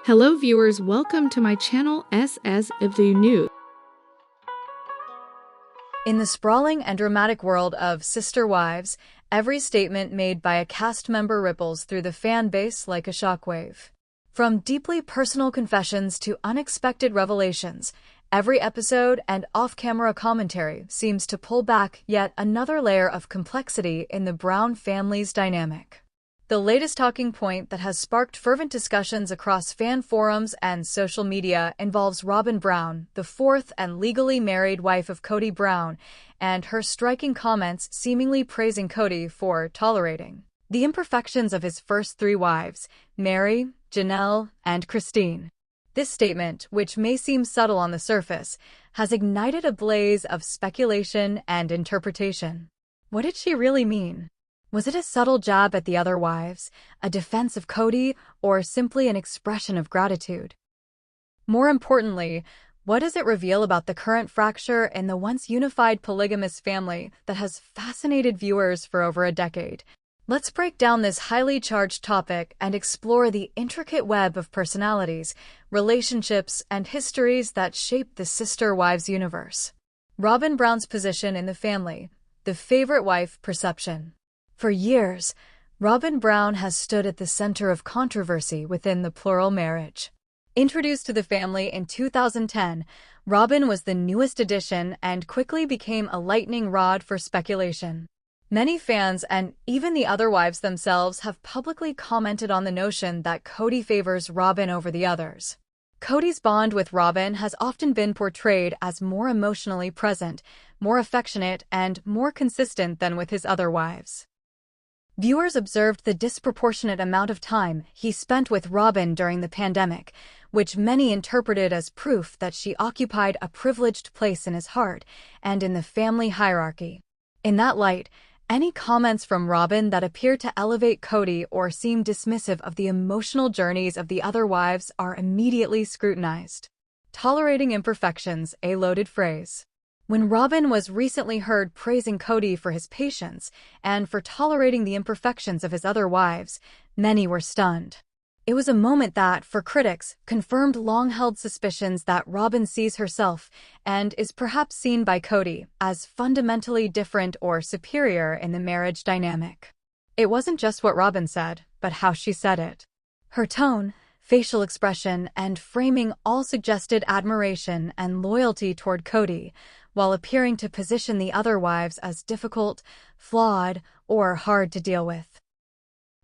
Hello viewers, welcome to my channel as if you knew. In the sprawling and dramatic world of Sister Wives, every statement made by a cast member ripples through the fan base like a shockwave. From deeply personal confessions to unexpected revelations, every episode and off-camera commentary seems to pull back yet another layer of complexity in the Brown family's dynamic. The latest talking point that has sparked fervent discussions across fan forums and social media involves Robyn Brown, the fourth and legally married wife of Kody Brown, and her striking comments seemingly praising Kody for tolerating the imperfections of his first three wives, Meri, Janelle, and Christine. This statement, which may seem subtle on the surface, has ignited a blaze of speculation and interpretation. What did she really mean? Was it a subtle jab at the other wives, a defense of Kody, or simply an expression of gratitude? More importantly, what does it reveal about the current fracture in the once unified polygamous family that has fascinated viewers for over a decade? Let's break down this highly charged topic and explore the intricate web of personalities, relationships, and histories that shape the Sister Wives universe. Robyn Brown's position in the family, the favorite wife perception. For years, Robyn Brown has stood at the center of controversy within the plural marriage. Introduced to the family in 2010, Robyn was the newest addition and quickly became a lightning rod for speculation. Many fans and even the other wives themselves have publicly commented on the notion that Kody favors Robyn over the others. Kody's bond with Robyn has often been portrayed as more emotionally present, more affectionate, and more consistent than with his other wives. Viewers observed the disproportionate amount of time he spent with Robyn during the pandemic, which many interpreted as proof that she occupied a privileged place in his heart and in the family hierarchy. In that light, any comments from Robyn that appear to elevate Kody or seem dismissive of the emotional journeys of the other wives are immediately scrutinized. Tolerating imperfections, a loaded phrase. When Robyn was recently heard praising Kody for his patience and for tolerating the imperfections of his other wives, many were stunned. It was a moment that, for critics, confirmed long-held suspicions that Robyn sees herself, and is perhaps seen by Kody, as fundamentally different or superior in the marriage dynamic. It wasn't just what Robyn said, but how she said it. Her tone, facial expression, and framing all suggested admiration and loyalty toward Kody, while appearing to position the other wives as difficult, flawed, or hard to deal with.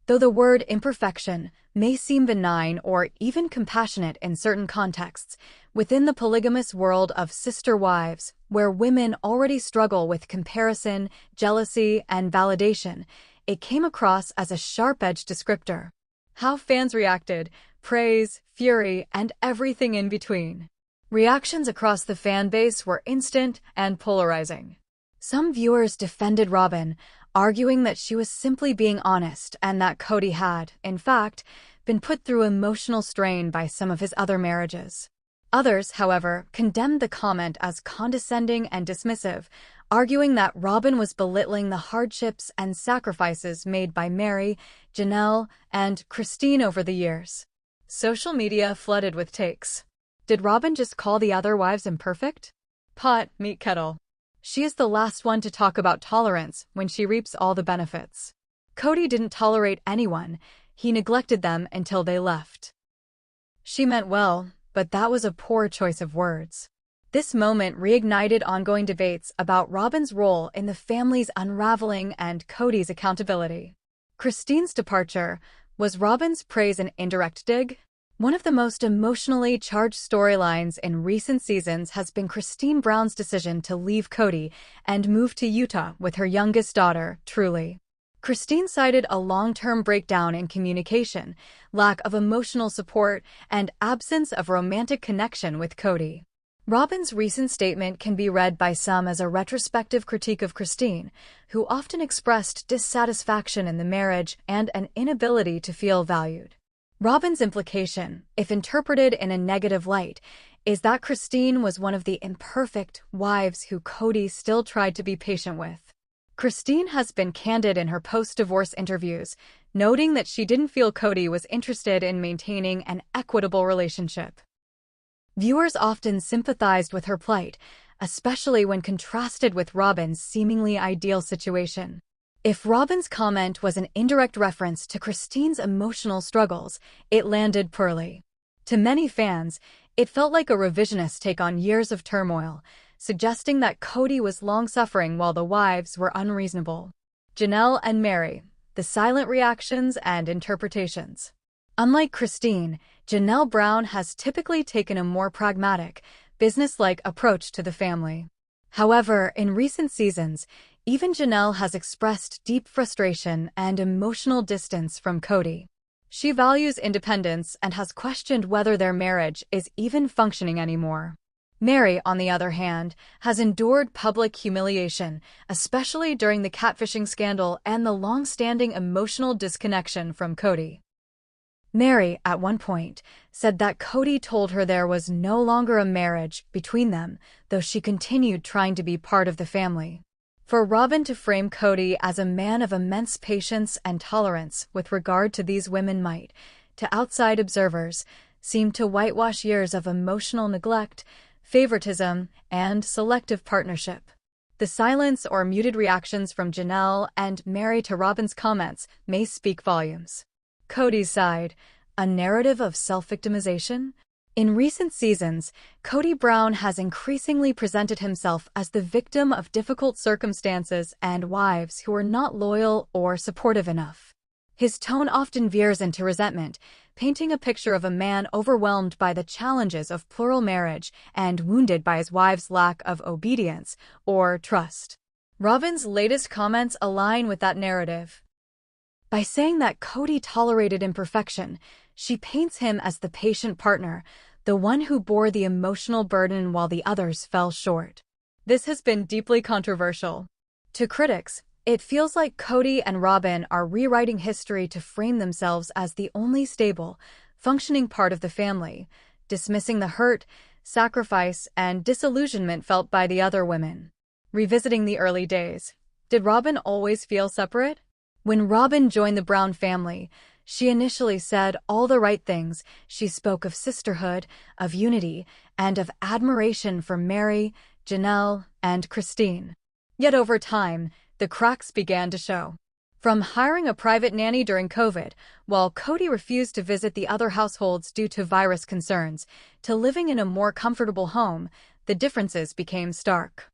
Though the word imperfection may seem benign or even compassionate in certain contexts, within the polygamous world of sister wives, where women already struggle with comparison, jealousy, and validation, it came across as a sharp-edged descriptor. How fans reacted, praise, fury, and everything in between. Reactions across the fan base were instant and polarizing. Some viewers defended Robyn, arguing that she was simply being honest and that Kody had, in fact, been put through emotional strain by some of his other marriages. Others, however, condemned the comment as condescending and dismissive, arguing that Robyn was belittling the hardships and sacrifices made by Meri, Janelle, and Christine over the years. Social media flooded with takes. Did Robyn just call the other wives imperfect? Pot, meet kettle. She is the last one to talk about tolerance when she reaps all the benefits. Kody didn't tolerate anyone, he neglected them until they left. She meant well, but that was a poor choice of words. This moment reignited ongoing debates about Robyn's role in the family's unraveling and Kody's accountability. Christine's departure, was Robyn's praise an indirect dig? One of the most emotionally charged storylines in recent seasons has been Christine Brown's decision to leave Kody and move to Utah with her youngest daughter, Truly. Christine cited a long-term breakdown in communication, lack of emotional support, and absence of romantic connection with Kody. Robyn's recent statement can be read by some as a retrospective critique of Christine, who often expressed dissatisfaction in the marriage and an inability to feel valued. Robyn's implication, if interpreted in a negative light, is that Christine was one of the imperfect wives who Kody still tried to be patient with. Christine has been candid in her post-divorce interviews, noting that she didn't feel Kody was interested in maintaining an equitable relationship. Viewers often sympathized with her plight, especially when contrasted with Robyn's seemingly ideal situation. If Robyn's comment was an indirect reference to Christine's emotional struggles, it landed poorly. To many fans, it felt like a revisionist take on years of turmoil, suggesting that Kody was long-suffering while the wives were unreasonable. Janelle and Meri, the silent reactions and interpretations. Unlike Christine, Janelle Brown has typically taken a more pragmatic, business-like approach to the family. However, in recent seasons, even Janelle has expressed deep frustration and emotional distance from Kody. She values independence and has questioned whether their marriage is even functioning anymore. Meri, on the other hand, has endured public humiliation, especially during the catfishing scandal and the long-standing emotional disconnection from Kody. Meri, at one point, said that Kody told her there was no longer a marriage between them, though she continued trying to be part of the family. For Robyn to frame Kody as a man of immense patience and tolerance with regard to these women might, to outside observers, seem to whitewash years of emotional neglect, favoritism, and selective partnership. The silence or muted reactions from Janelle and Meri to Robyn's comments may speak volumes. Kody's side, a narrative of self-victimization? In recent seasons, Kody Brown has increasingly presented himself as the victim of difficult circumstances and wives who are not loyal or supportive enough. His tone often veers into resentment, painting a picture of a man overwhelmed by the challenges of plural marriage and wounded by his wife's lack of obedience or trust. Robyn's latest comments align with that narrative. By saying that Kody tolerated imperfection, she paints him as the patient partner, the one who bore the emotional burden while the others fell short. This has been deeply controversial. To critics, it feels like Kody and Robyn are rewriting history to frame themselves as the only stable, functioning part of the family, dismissing the hurt, sacrifice, and disillusionment felt by the other women. Revisiting the early days, did Robyn always feel separate? When Robyn joined the Brown family, she initially said all the right things. She spoke of sisterhood, of unity, and of admiration for Meri, Janelle, and Christine. Yet over time, the cracks began to show. From hiring a private nanny during COVID, while Kody refused to visit the other households due to virus concerns, to living in a more comfortable home, the differences became stark.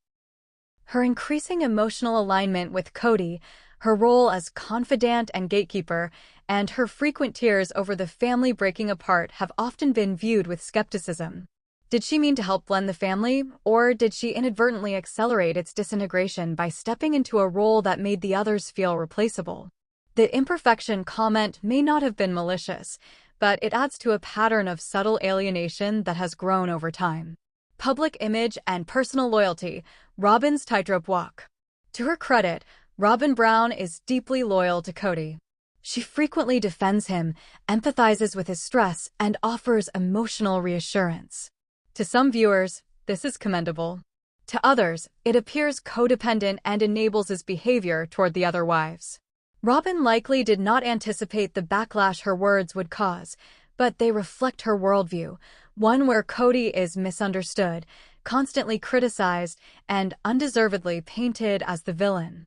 Her increasing emotional alignment with Kody, her role as confidant and gatekeeper, and her frequent tears over the family breaking apart have often been viewed with skepticism. Did she mean to help blend the family, or did she inadvertently accelerate its disintegration by stepping into a role that made the others feel replaceable? The imperfection comment may not have been malicious, but it adds to a pattern of subtle alienation that has grown over time. Public image and personal loyalty, Robyn's tightrope walk. To her credit, Robyn Brown is deeply loyal to Kody. She frequently defends him, empathizes with his stress, and offers emotional reassurance. To some viewers, this is commendable. To others, it appears codependent and enables his behavior toward the other wives. Robyn likely did not anticipate the backlash her words would cause, but they reflect her worldview, one where Kody is misunderstood, constantly criticized, and undeservedly painted as the villain.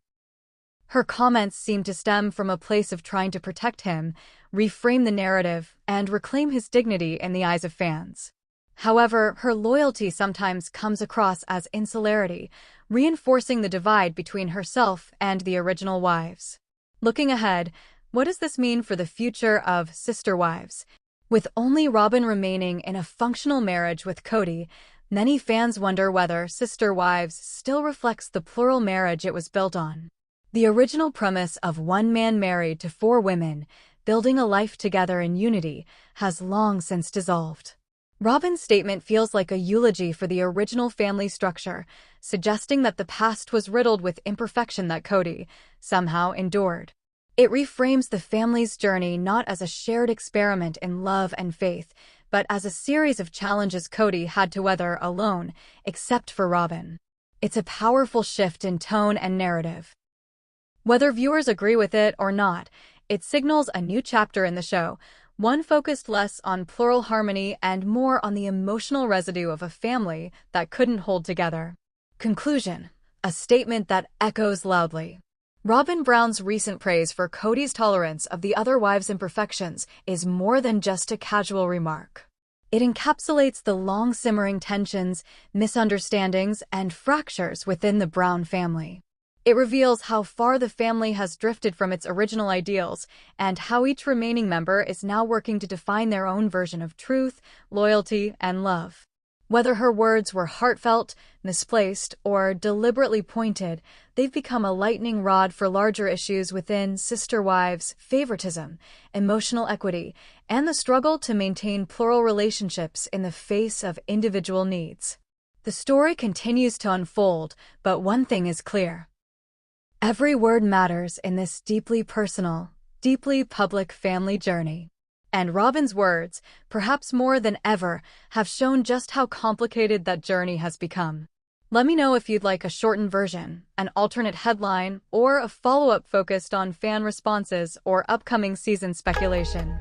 Her comments seem to stem from a place of trying to protect him, reframe the narrative, and reclaim his dignity in the eyes of fans. However, her loyalty sometimes comes across as insularity, reinforcing the divide between herself and the original wives. Looking ahead, what does this mean for the future of Sister Wives? With only Robyn remaining in a functional marriage with Kody, many fans wonder whether Sister Wives still reflects the plural marriage it was built on. The original premise of one man married to 4 women, building a life together in unity, has long since dissolved. Robyn's statement feels like a eulogy for the original family structure, suggesting that the past was riddled with imperfection that Kody somehow endured. It reframes the family's journey not as a shared experiment in love and faith, but as a series of challenges Kody had to weather alone, except for Robyn. It's a powerful shift in tone and narrative. Whether viewers agree with it or not, it signals a new chapter in the show, one focused less on plural harmony and more on the emotional residue of a family that couldn't hold together. Conclusion: a statement that echoes loudly. Robyn Brown's recent praise for Kody's tolerance of the other wives' imperfections is more than just a casual remark. It encapsulates the long-simmering tensions, misunderstandings, and fractures within the Brown family. It reveals how far the family has drifted from its original ideals and how each remaining member is now working to define their own version of truth, loyalty, and love. Whether her words were heartfelt, misplaced, or deliberately pointed, they've become a lightning rod for larger issues within sister wives, favoritism, emotional equity, and the struggle to maintain plural relationships in the face of individual needs. The story continues to unfold, but one thing is clear. Every word matters in this deeply personal, deeply public family journey. And Robyn's words, perhaps more than ever, have shown just how complicated that journey has become. Let me know if you'd like a shortened version, an alternate headline, or a follow-up focused on fan responses or upcoming season speculation.